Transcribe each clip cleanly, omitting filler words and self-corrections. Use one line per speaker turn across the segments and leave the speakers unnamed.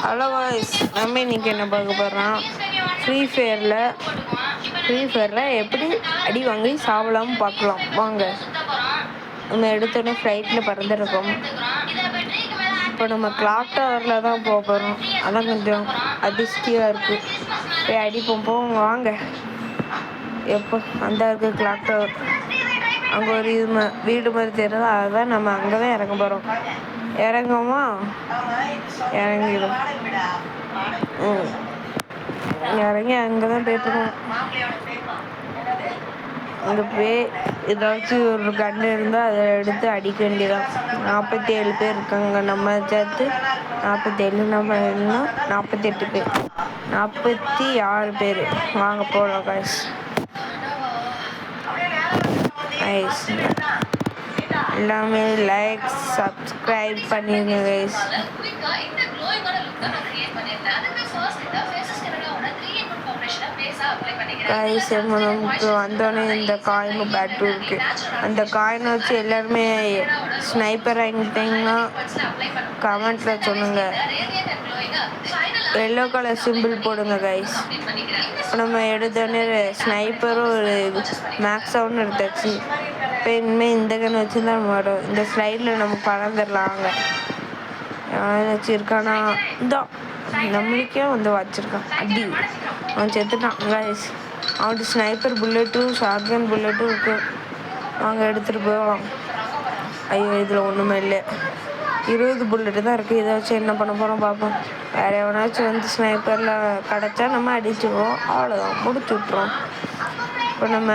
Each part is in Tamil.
ஹலோ வாய்ஸ், நம்ம இன்னைக்கு என்ன பார்க்க போகிறோம்? ஃப்ரீ ஃபயரில் எப்படி அடி வாங்கி சாவலாம்னு பார்க்கலாம் வாங்க. நம்ம எடுத்தோடனே ஃப்ளைட்டில் பறந்துருக்கோம். இப்போ நம்ம கிளாக் டவரில் தான் போக போகிறோம். அதான் கொஞ்சம் அதிர்ஷ்டியாக இருக்குது. போய் அடிப்போம் வாங்க. எப்போ அந்த இருக்குது கிளாக் டவர். அங்கே ஒரு வீடு மாதிரி தெரியுது. அதுதான் நம்ம அங்கே தான் இறங்க போகிறோம். இறங்குமா? இறங்கிடும். இறங்கி அங்கே தான் போய்ட்டுருக்கோம். அங்கே போய் ஏதாச்சும் ஒரு கன்று இருந்தால் அதை எடுத்து அடிக்க வேண்டியதான். 47 பேர் இருக்காங்க. நம்ம சேர்த்து 47, நம்ம இன்னும் 48 பேர், 46 பேர். வாங்க போகலாம் காய்ஸ். எல்லாமே லைக் சப்ஸ்கிரைப் பண்ணிடுங்க கைஸ். கைஸ் நமக்கு வந்தோடனே இந்த காயின் பேட்டு இருக்குது. அந்த காயினை வச்சு எல்லாருமே ஸ்னைப்பர் வாங்கிட்டீங்கன்னா கமெண்ட்டில் சொல்லுங்கள். எல்லோ கலர் சிம்பிள் போடுங்க கைஸ். இப்போ நம்ம எடுத்தோடனே ஸ்னைப்பரும் ஒரு மேக்ஸாகவும் எடுத்தாச்சு. இப்போ இனிமேல் இந்த கன்று வச்சு தான் வரும். இந்த ஸ்லைடில் நம்ம பறந்துடலாங்க. வச்சுருக்கானா இந்த நம்மளுக்கே வந்து வச்சுருக்கான். அடி அவன் செத்துட்டான் கைஸ். அவன்கிட்ட ஸ்னைப்பர் புல்லட்டும் ஷாட்கன் புல்லட்டும் இருக்கும். வாங்க எடுத்துகிட்டு போகலாம். ஐயோ இதில் ஒன்றுமே இல்லை. 20 புல்லட்டு தான் இருக்குது. இதை வச்சு என்ன பண்ண போகிறோம் பார்ப்போம். வேறு எவனாச்சும் வந்து ஸ்னைப்பரில் கிடச்சா நம்ம அடிச்சுக்குவோம். அவ்வளோதான், முடிச்சு விட்ருவோம். இப்போ நம்ம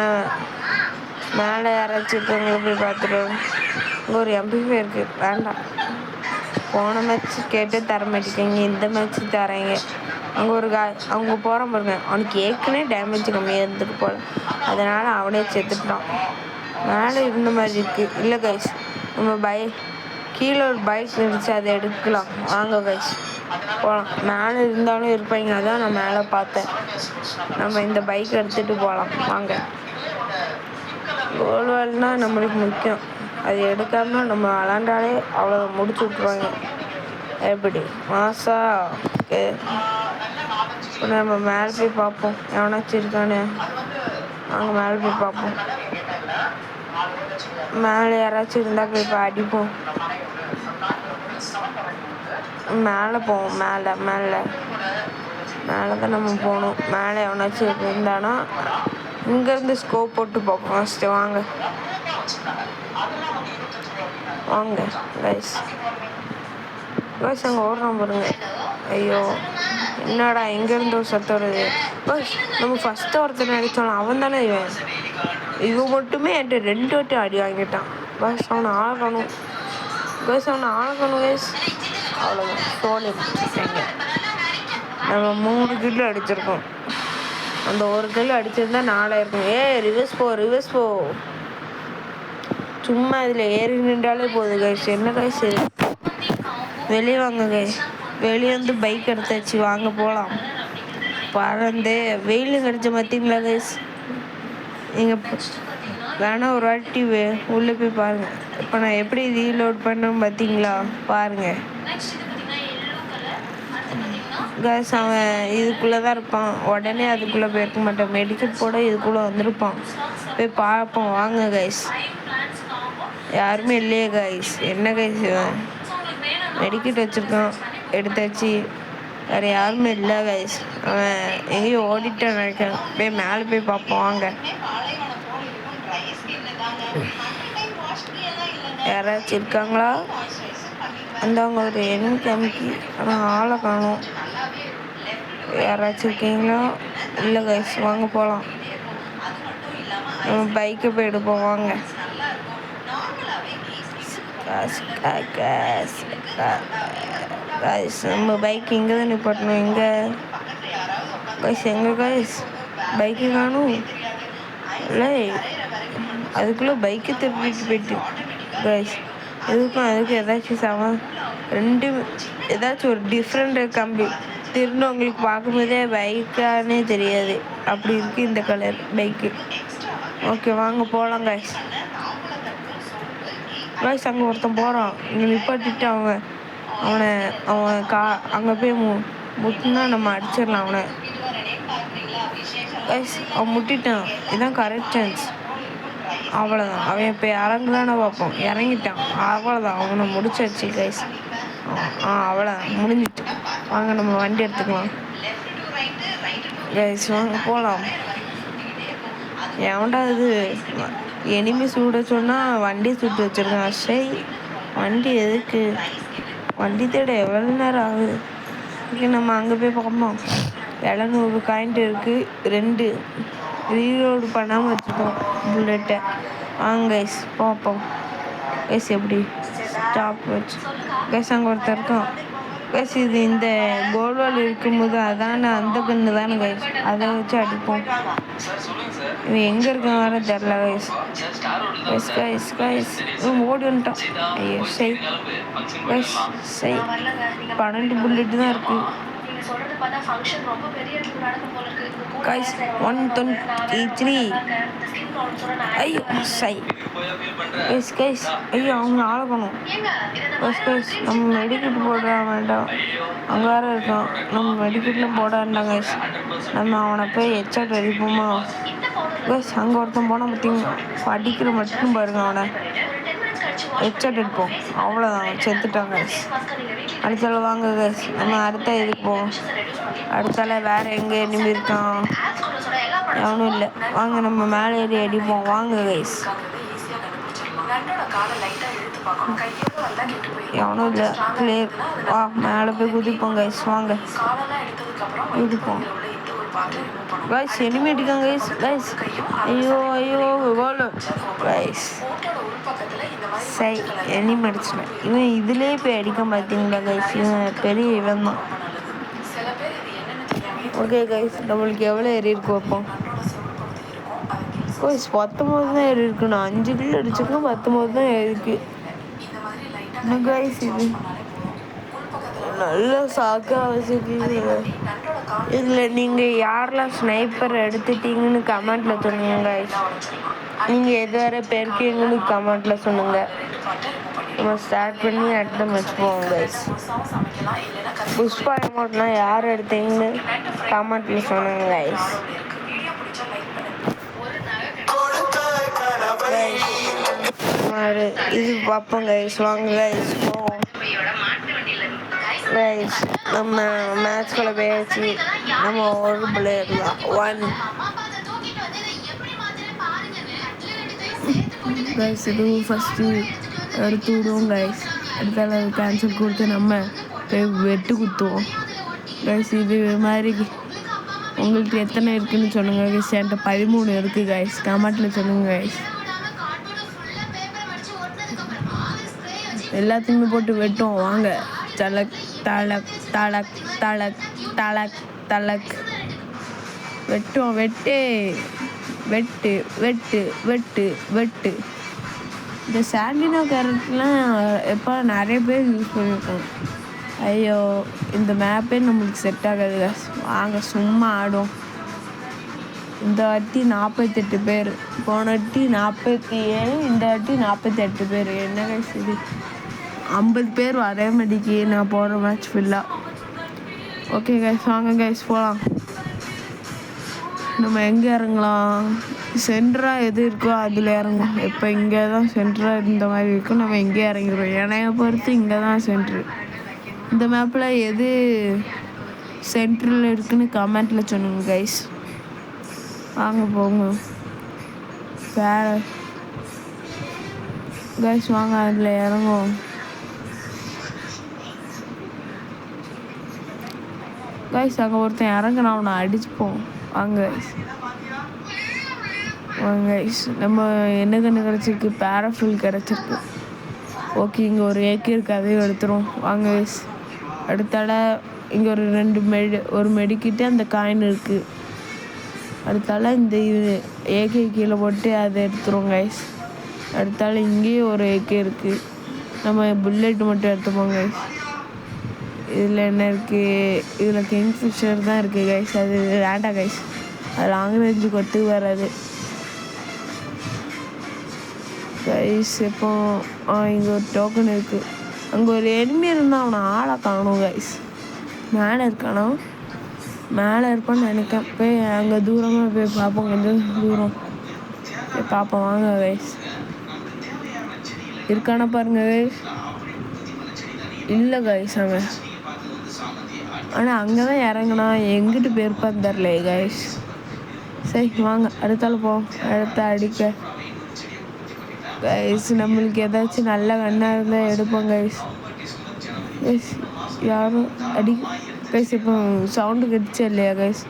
மேலே யாராச்சும் இருக்கவங்கள போய் பார்த்துருவோம். இங்கே ஒரு MP5 இருக்குது. வேண்டாம், போன மேட்ச் கேட்டு தர மாட்டேங்க. இந்த மேட்ச்சு தரேங்க. அங்கே ஒரு அவங்க போகிற பாருங்க. அவனுக்கு ஏற்கனவே டேமேஜ் கம்மியாக இருந்துட்டு போல, அதனால் அவனே செத்துட்டான். மேலே இருந்த மாதிரி இருக்குது. இல்லை கைஸ், நம்ம கீழே ஒரு பைக் இருந்துச்சு, அதை எடுக்கலாம். வாங்க கைஸ் போகலாம். மேலே இருந்தாலும் இருப்பாங்க, அதான் நான் மேலே பார்த்தேன். நம்ம இந்த பைக் எடுத்துகிட்டு போகலாம் வாங்க. கோல்வால்னால் நம்மளுக்கு முக்கியம். அது எடுக்காமல் நம்ம விளாண்டாலே அவ்வளோ முடிச்சு விட்ருவாங்க. எப்படி மாசா? ஓகே, இப்போ நம்ம மேலே போய் பார்ப்போம். எவனாச்சும் இருக்கானே. நாங்கள் மேலே போய் பார்ப்போம். மேலே யாராச்சும் இருந்தால் போய் இப்போ அடிப்போம். மேலே போவோம். மேலே மேலே மேலே தான் நம்ம போகணும். மேலே எவனாச்சும் இருந்தானா இங்கேருந்து ஸ்கோப் போட்டு பார்ப்போம் ஃபஸ்ட்டு. வாங்க வாங்க கைஸ். கைஸ் அங்கே ஓடுறான் பாருங்க. ஐயோ என்னடா எங்கேருந்து ஒரு சத்தம் வருது? கைஸ் நம்ம ஃபஸ்ட்டு ஒருத்தர் அடித்தோம், அவன் தானே இவன் மட்டுமே என்கிட்ட 2 வாட்டி அடி வாங்கிட்டான். கைஸ் அவனை ஆளக்கணும். கைஸ் அவ்வளோதான், சோழி பிடிச்சிட்டாங்க. நம்ம 3 கில்லு அடிச்சிருக்கோம். அந்த ஒரு கில்லு அடிச்சிருந்தா 4 இருக்கும். ரிவர்ஸ் போ. சும்மா இதில் ஏறி நின்றாலே போகுது கைஸ். என்ன கைஸ், வெளியே வாங்க கைஸ். வெளியே வந்து பைக் எடுத்தாச்சு, வாங்க போகலாம். பறந்து வெயில் கிடைச்ச பார்த்தீங்களா கைஸ். நீங்கள் வேணா ஒரு வாட்டி உள்ளே போய் பாருங்கள். இப்போ நான் எப்படி ரீலோட் பண்ணேன்னு பார்த்தீங்களா? பாருங்கள் கைஸ். அவன் இதுக்குள்ளே தான் இருப்பான். உடனே அதுக்குள்ளே போயிருக்க மாட்டான். மெடிக்கல் போட இதுக்குள்ளே வந்திருப்பான். போய் பார்ப்போம் வாங்க கைஸ். யாருமே இல்லையே கைஸ். என்ன கைஸ், மெடிக்கெட் வச்சுருக்கான், எடுத்தாச்சு. வேறு யாருமே இல்லை கைஸ். அவன் எங்கேயும் ஓடிட்டான் நினைக்கிறேன். போய் மேலே போய் பார்ப்போம் வாங்க. யாராச்சும் இருக்காங்களா? அந்தவங்க ஒரு எண்ணிக்கி, ஆனால் ஆளை காணும். யாராச்சும் இருக்கீங்களா? இல்லை கைஸ், வாங்க போகலாம். நம்ம பைக்கை போய் எடுப்போம் வாங்க. கைஸ் நம்ம பைக் இங்கே தான் நிப்பாட்டணும். எங்கே கைஸ் பைக்கு காணும். இல்லை அதுக்குள்ளே பைக்கை திருப்பிட்டு போயிட்டு கைஸ். அதுக்கும் ஏதாச்சும் ஏதாச்சும் ஒரு டிஃப்ரெண்ட் கம்பி திருநவங்களுக்கு பார்க்கும்போதே பைக்கானே தெரியாது. அப்படி இருக்குது இந்த கலர் பைக்கு. ஓகே வாங்க போகலாம் கைஸ். அங்கே ஒருத்தன் போகிறான். இங்கே நிப்பாட்டிட்டு அவன் அவனை அவன் அங்கே போய் முட்டினா நம்ம அடிச்சிடலாம் அவனை. கைஸ் அவன் முட்டிட்டான், இதுதான் கரெக்ட் சான்ஸ். அவ்வளோதான், அவன் இப்போ இறங்குதானே பார்ப்போம், இறங்கிட்டான், அவ்வளோதான், அவனை முடிச்சாச்சு கைஸ். அவ்வளோதான், முடிஞ்சிட்டு. வாங்க நம்ம வண்டி எடுத்துக்கலாம் கைஸ், வாங்க போகலாம். எவன்டா இது எனிமி சுட சொன்னால் வண்டி சுட்டு வச்சுருக்கான். சரி வண்டி எதுக்கு, வண்டி தேட எவ்வளோ நேரம் ஆகுது. ஓகே நம்ம அங்கே போய் பார்ப்போம். 700 காயின்ட் இருக்குது, 2 ரீலோடு பண்ணாமல் வச்சுருக்கோம் புல்லட்டை. வாங்க கைஸ் பார்ப்போம். கைஸ் எப்படி ஸ்டாப் வச்சு கைஸ் அங்கே ஒருத்தர் இருக்கான் கைஸ். இது இந்த கோல்வால் இருக்கும்போது அதான அந்த கன்று தானே கைஸ், அதை வச்சு அடிப்போம். இவன் எங்கே இருக்கான் வர தெரில கைஸ். கைஸ் கைஸ் கைஸ் ஓடி வந்துட்டான். ஐயோ சரி கைஸ், சரி 12 புல்லட்டு தான் இருக்குது கைஸ். 123. ஐயோ சை கைஸ் கைஸ், ஐயோ அவங்க ஆளக்கணும் கைஸ். கைஸ் நம்ம மெடிக்கெட் போட வேண்டாம், அங்கே வேறு இருக்கான். நம்ம மெடிக்கெட்லாம் போட வேண்டாம் கைஸ், நம்ம அவனை போய் ஹெட்ஷாட் அடிப்போமா கைஸ். அங்கே ஒருத்தன் போனால் பார்த்தீங்கன்னா அடிக்கிற மட்டும் பாருங்க, அவனை ஹெட்ஷாட் அடிப்போம், அவ்வளோதான், செத்துட்டான் கைஸ். அடுத்தால வாங்க கைஸ், நம்ம அடுத்த இதுக்கு போவோம். அடுத்தால வேறு எங்கே எனிமி இருக்கான், எவனும் இல்லை. வாங்க நம்ம மேலே ஏறி அடிப்போம், வாங்க கைஸ். எவனும் இல்லை, கிளியர். வா மேலே போய் குதிப்போம் கைஸ், வாங்க குதிப்போம் கைஸ். எனிமி அடிக்காங்க கைஸ். கைஸ் ஐயோ ஐயோ கோல் கைஸ். சரி எனிமி அடிச்சிட்டேன். இவன் இதுலேயே போய் அடிக்க பார்த்தீங்களா கைஸ், இவன் பெரிய இவன் தான். ஓகே கைஸ் நம்மளுக்கு எவ்வளோ ஏறி இருக்கு வைப்போம் கைஸ். 19 தான் ஏறி இருக்கு. நான் 5 கிலோ அடிச்சிருக்கேன், 19 தான் ஏறிருக்கு கைஸ். இது நல்ல சாக்கா வச்சுருக்கீங்க. இதில் நீங்கள் யாரெல்லாம் ஸ்னைப்பர் எடுத்துட்டீங்கன்னு கமெண்ட்டில் சொல்லுங்க கைஸ். நீங்கள் எது வரை போயிருக்கீங்கன்னு கமெண்ட்டில் சொல்லுங்கள். நம்ம ஸ்டார்ட் பண்ணி அடுத்த மேட்ச் போவோம் கைஸ். புஷ்பா அமௌண்ட்லாம் யார் எடுத்தீங்கன்னு கமெண்ட்டில் சொல்லுங்க கைஸ். இது பார்ப்போம் கைஸ், வாங்க கைஸ் போவோம் கைஸ். நம்ம மேட்ச்குள்ளே போயாச்சு, நம்ம ஒரு பிளேயர் தான் 1 கைஸ். இதுவும் ஃபஸ்ட்டு எடுத்து விடுவோம் கைஸ். அடுத்தால கேன்சல் கொடுத்து நம்ம போய் வெட்டு குத்துவோம் கைஸ். இது மாதிரி உங்களுக்கு எத்தனை இருக்குதுன்னு சொல்லுங்கள் கைஸ். என்கிட்ட 13 இருக்குது கைஸ், கமெண்ட்டில் சொல்லுங்கள் கைஸ். எல்லாத்தையுமே போட்டு வெட்டுவோம் வாங்க. தலக் தலக் தலக் தலக் தலக் தலக் வெட்டுவோம். வெட்டு வெட்டு வெட்டு வெட்டு வெட்டு. இந்த சாண்டினோ கேரக்டர்லாம் எப்போ நிறைய பேர் யூஸ் பண்ணியிருக்கோம். ஐயோ இந்த மேப்பே நம்மளுக்கு செட் ஆகாது கைஸ், வாங்க சும்மா ஆடும். இந்த வாட்டி 48 பேர், போன வாட்டி 47, இந்த வாட்டி 48 பேர். என்ன கைஸ் இது 50 பேர் வர மாட்டேங்கி நான் போகிற மேட்ச் ஃபுல்லாக. ஓகே கைஸ் வாங்க கைஸ் போகலாம். நம்ம எங்கே இறங்கலாம், சென்டராக எது இருக்கோ அதில் இறங்கும். இப்போ இங்கே தான் சென்டராக இருந்த மாதிரி இருக்கும், நம்ம எங்கே இறங்கிடுவோம். என்னைய பொறுத்து இங்கே தான் சென்ட்ரு. இந்த மேப்பில் எது சென்ட்ரில் இருக்குதுன்னு கமெண்ட்டில் சொல்லுங்க கைஸ். வாங்க போங்க வேறு கைஸ், வாங்க அதில் இறங்குவோம் கைஸ். அங்கே ஒருத்தன் இறங்குனா அவனை அடிச்சுப்போம் வாங்க கைஸ். வாங்க கைஸ், நம்ம என்ன கன்று கிடச்சிருக்கு, பேராஃபில் கிடச்சிருக்கு. ஓகே இங்கே ஒரு ஏக்கே இருக்குது, அதையும் எடுத்துரும் வாங்க கைஸ். அடுத்தால இங்கே ஒரு மெடிக்கிட்டு அந்த காயின் இருக்குது. அடுத்தால இந்த இது ஏகே கீழே போட்டு அதை எடுத்துரும் கைஸ். அடுத்தால இங்கேயும் ஒரு ஏகே இருக்குது, நம்ம புல்லெட் மட்டும் எடுத்துப்போம் கைஸ். இதில் என்ன இருக்குது, இதில் கிங்ஃபிஷர் தான் இருக்குது கைஸ், அது வேண்டாம் கைஸ், அது லாங் ரேஞ்சு கொத்து வராது கைஸ். இப்போ இங்கே ஒரு டோக்கன் இருக்குது, அங்கே ஒரு எனிமி இருந்தால் அவனை ஆளை காணும் கைஸ். மேலே இருக்கானோ, மேலே இருப்பான்னு நினைக்கிறேன். போய் அங்கே தூரமாக போய் பார்ப்போம், கொஞ்சம் தூரம் போய் பார்ப்போம். வாங்க கைஸ், இருக்கான பாருங்க கைஸ். இல்லை கைஸ் அங்கே, ஆனால் அங்கே தான் இறங்கினா எங்கிட்டு போயிருப்பான்னு தெரில கைஸ். சரி வாங்க அடுத்தால போவோம், அடுத்த அடிக்க கைஸ். நம்மளுக்கு ஏதாச்சும் நல்ல கண்ணாக இருந்தால் எடுப்போம் கைஸ். கைஸ் யாரும் அடி கைஸ். இப்போ சவுண்டு கடிச்சா இல்லையா கைஸ்?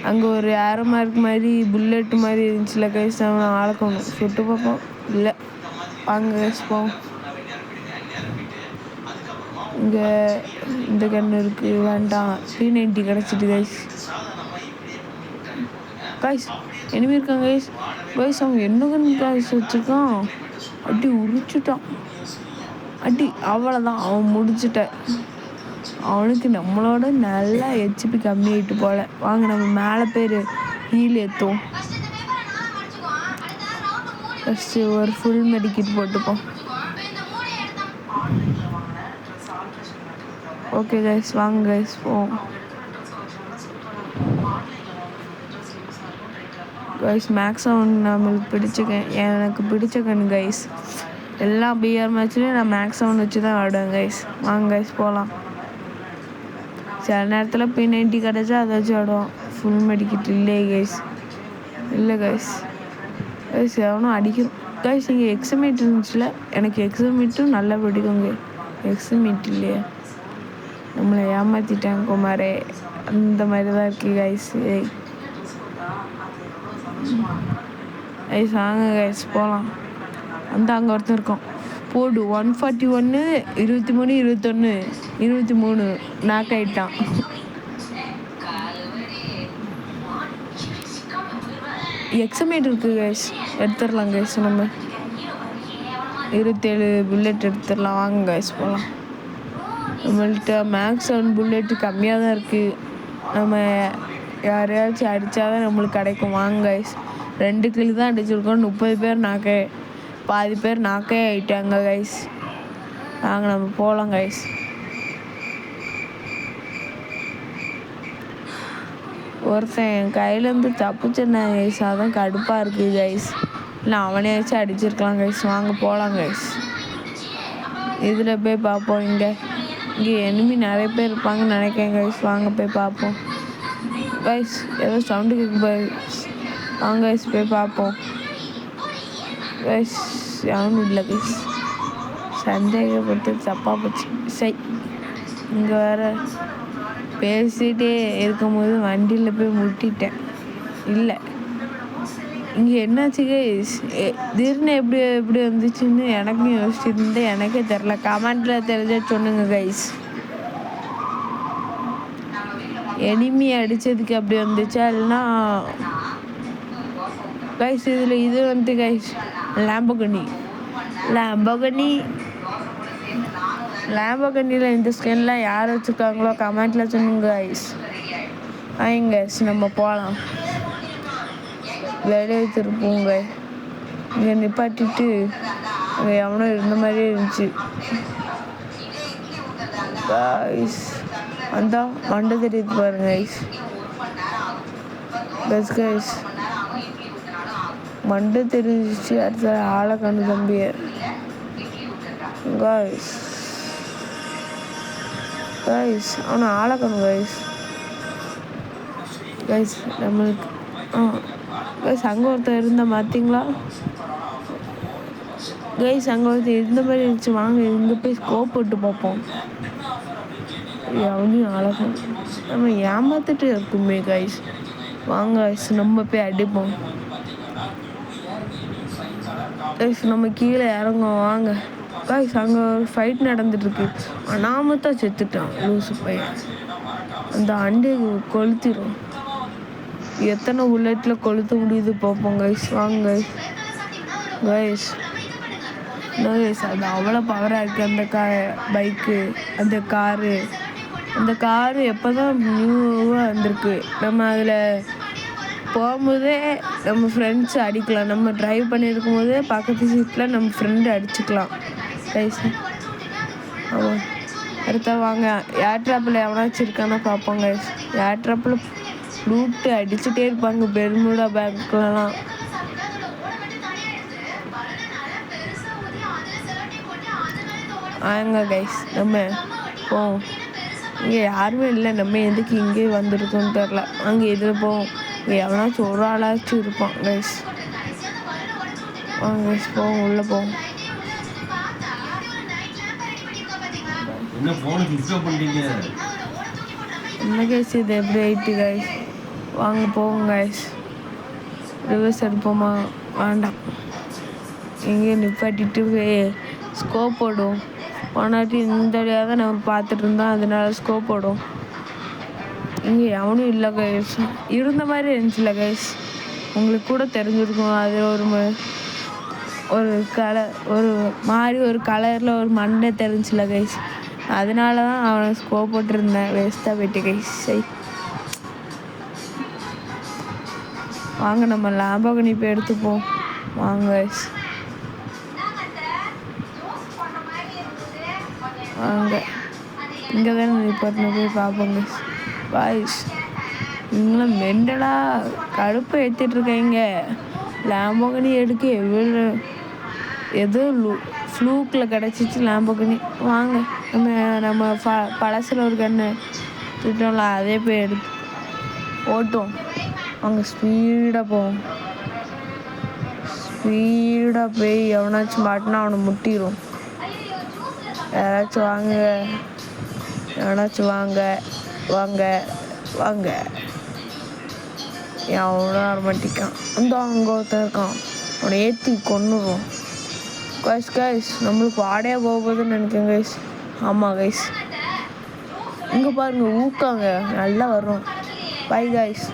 அங்கே ஒரு ஏரோ மார்க் மாதிரி புல்லெட்டு மாதிரி இருந்துச்சுல கைஸ், அவனை ஆளக்கணும். சுட்டு பார்ப்போம், இல்லை. வாங்க கைஸ் போவோம். இங்கே இந்த கன்று இருக்குது, வேண்டாம். P90 கிடச்சிட்டு கைஸ். கைஸ் எனிமி இருக்காங்க கைஸ். கைஸ் அவன் என்ன கன்று கைஸ் வச்சுருக்கான், அடி உரிச்சுட்டான். அடி அவ்வளோதான், அவன் முடிச்சுட்டான். அவனுக்கு நம்மளோட நல்லா ஹெச்பி கம்மியாயிட்டு போல. வாங்க நம்ம மேலே பேர் ஹீல் ஏற்றுவோம். ஃபஸ்ட்டு ஒரு ஃபுல் மெடிக்கிட் போட்டுப்போம். ஓகே கைஸ் வாங்க கைஸ் போவோம். கைஸ் மேக்ஸ் அவன் நம்மளுக்கு எனக்கு பிடிச்ச கன் கைஸ். எல்லா பிஆர் மேட்ச்லேயும் நான் மேக்ஸ் அவன் வச்சு தான் ஆடுவேன் கைஸ். வாங்க கைஸ் போகலாம். சில நேரத்தில் P90 கிடச்சா அதை வச்சு ஆடுவோம். ஃபுல் மெடிக்கிட் இல்லையே கைஸ், இல்லை கைஸ். கைஸ் எவனும் அடிக்கணும் கைஸ். இங்கே எக்ஸமேட் இருந்துச்சுல, எனக்கு எக்ஸமேட்டும் நல்லா பிடிக்குங்க. எக்ஸமேட் இல்லையா, நம்மளை ஏமாற்றிட்டாங்க குமாரே, அந்த மாதிரி தான் இருக்குது கைஸ். கைஸ் வாங்க கைஸ் போகலாம். அங்கே ஒருத்தர் இருக்கோம், போடு. 141 23 21 23 நாக் ஆகிட்டான். எக்ஸமேட் இருக்குது கைஸ், எடுத்துடலாம் கைஸ். நம்ம 27 புல்லெட் எடுத்துடலாம். வாங்க கைஸ் போகலாம். நம்மள்கிட்ட மேக்ஸ் அண்ட் புல்லெட்டு கம்மியாக தான் இருக்குது. நம்ம யாரையாச்சும் அடித்தா தான் நம்மளுக்கு கிடைக்கும். வாங்க கைஸ், 2 கில் தான் அடிச்சிருக்கோம். 30 பேர் நாக்கே, பாதி பேர் நாக்கே ஆகிட்டாங்க கைஸ். வாங்க நம்ம போகலாம் கைஸ். ஒருத்தன் என் கையிலேருந்து தப்பிச்சிருந்தேன் கைஸ், அதான் கடுப்பாக இருக்குது கைஸ். இல்லை அவனையாச்சும் அடிச்சிருக்கலாம் கைஸ். வாங்க போகலாம் கைஸ். இதில் போய் பார்ப்போம். இங்கே எனிமி நிறைய பேர் இருப்பாங்கன்னு நினைக்கிறேன் கைஸ். வாங்க போய் பார்ப்போம் கைஸ். ஏதோ சவுண்டு கேட்கு கைஸ். வாங்க கைஸ் போய் பார்ப்போம் கைஸ். யாரும் இல்லை கைஸ், சந்தேகப்பட்டு தப்பாக போச்சு. சரி, இங்கே வேறு பேசிகிட்டே இருக்கும்போது வண்டியில் போய் முட்டிட்டேன். இல்லை இங்கே என்னாச்சு கைஸ், திடீர்னு எப்படி வந்துச்சுன்னு எனக்கும் யோசிச்சுட்டு இருந்தேன். எனக்கே தெரில. கமெண்ட்டில் தெரிஞ்ச சொன்னுங்க கைஸ். எனிமி அடித்ததுக்கு அப்படி வந்துச்சா, இல்லைன்னா கைஸ் இதில் இது வந்து கைஸ் லேம்பகனியில் இந்த ஸ்கின்லாம் யார் வச்சுருக்காங்களோ கமெண்ட்டில் சொன்னுங்க கைஸ். வாங்க கைஸ் நம்ம போகலாம். வெளியே திருப்போங்க. இங்கே நிப்பாட்டிட்டு அங்கே எவனோ இருந்த மாதிரியே இருந்துச்சு கைஸ். அந்த மண்டை தெரியுது பாருங்க கைஸ். கைஸ் மண்டை தெரிஞ்சிச்சு. அடுத்த ஆளை கண்டு தம்பிய கைஸ். அவனை ஆளை கண்டு கைஸ். நம்மளுக்கு கைஸ் அங்கே ஒருத்தர் இருந்தால் பார்த்தீங்களா கைஸ்? அங்கே ஒருத்தர் இருந்த மாதிரி இருந்துச்சு. வாங்க இங்கே போய் ஸ்கோப் போட்டு பார்ப்போம். அவனையும் அழகும் நம்ம ஏமாத்திட்டு இருக்குமே கைஸ். வாங்க கைஸ் நம்ம போய் அடிப்போம் கைஸ். நம்ம கீழே இறங்குவோம். வாங்க கைஸ். அங்கே ஒரு ஃபைட் நடந்துட்டுருக்கு. நாம தான் செத்துட்டான் லூசு பையன். அந்த அண்டையை கொளுத்திடும். எத்தனை புல்லெட்டில் கொளுத்த முடியுது பார்ப்போம் கைஸ். வாங்க கைஸ். அது அவ்வளோ பவராக இருக்குது அந்த பைக்கு, அந்த காரு எப்போ தான் நியூவாக வந்திருக்கு. நம்ம அதில் போகும்போதே நம்ம ஃப்ரெண்ட்ஸ் அடிக்கலாம். நம்ம ட்ரைவ் பண்ணியிருக்கும் போதே பக்கத்து சீட்டில் நம்ம ஃப்ரெண்டு அடிச்சுக்கலாம் கைஸ். ஆமாம். அடுத்த வாங்க ஏர் ட்ராப்பில் எவனாச்சும் இருக்கானா பார்ப்போம் கைஸ். ஏர் ட்ராப்பில் லூட்டு அடிச்சுட்டே இருப்பாங்க பெர்முடா பேங்க்லலாம். ஆங்க கைஸ் நம்ம போவோம். இங்கே யாருமே இல்லை, நம்ம எதுக்கு இங்கே வந்துருக்கோன்னு தெரில. அங்கே இதில் போவோம், இங்கே எவனாச்சும் ஒரு ஆளாச்சும் இருப்பான் கைஸ். வாங்க கைஸ் போவோம், உள்ளே போவோம். என்ன கைஸ் இது எப்படி ஆயிட்டு கைஸ்? வாங்க போவோம் கைஸ். ரிவர்ஸ் எடுப்போமா? வேண்டாம், எங்கேயும் நிப்பாட்டிட்டு ஸ்கோப் போடும். போனாட்டி இந்த வழியாக தான் நம்ம பார்த்துட்டு இருந்தோம், அதனால ஸ்கோப் போடும். இங்கே எவனும் இல்லை கைஸ். இருந்த மாதிரி இருந்துச்சுல கைஸ், உங்களுக்கு கூட தெரிஞ்சிருக்கும். அது ஒரு கலர், ஒரு மாதிரி ஒரு கலரில் ஒரு மண்டை தெரிஞ்சில்ல கைஸ், அதனால தான் அவனை ஸ்கோப் போட்டிருந்தேன். வேஸ்ட்டாக போயிட்டு கைஸ். சரி வாங்க நம்ம லாம்போகினி போய் எடுத்துப்போம். வாங்க கைஸ் வாங்க, இங்கே தானே நிப்பாட்டின போய் பார்ப்போங்க பாய்ஸ். நீங்களும் மெண்டலாக கடுப்பை ஏற்றிட்டுருக்கீங்க. லாம்போகினி எடுக்க ஏதோ ஃப்ளூக்கில் கிடச்சிச்சு லாம்போகினி. வாங்க நம்ம பழசில் ஒரு கண்ணு திட்டோம்ல, அதே போய் எடுத்து ஓட்டும். அங்கே ஸ்பீடாக போவோம். ஸ்பீடாக போய் எவனாச்சும் மாட்டினா அவனை முட்டிடும். யாராச்சும் வாங்க, எவனாச்சும் வாங்க வாங்க வாங்க. எவனோ ஆரம்பிட்டிக்கான். அங்கே ஒருத்தன் இருக்கான், அவனை ஏற்றி கொன்னுடுவோம். கைஸ் நம்மளுக்கு வாடையாக போகுதுன்னு நினைக்கிறேன் கைஸ். ஆமாம் கைஸ், இங்கே பாருங்கள் ஊக்காங்க நல்லா வரும். Bye guys.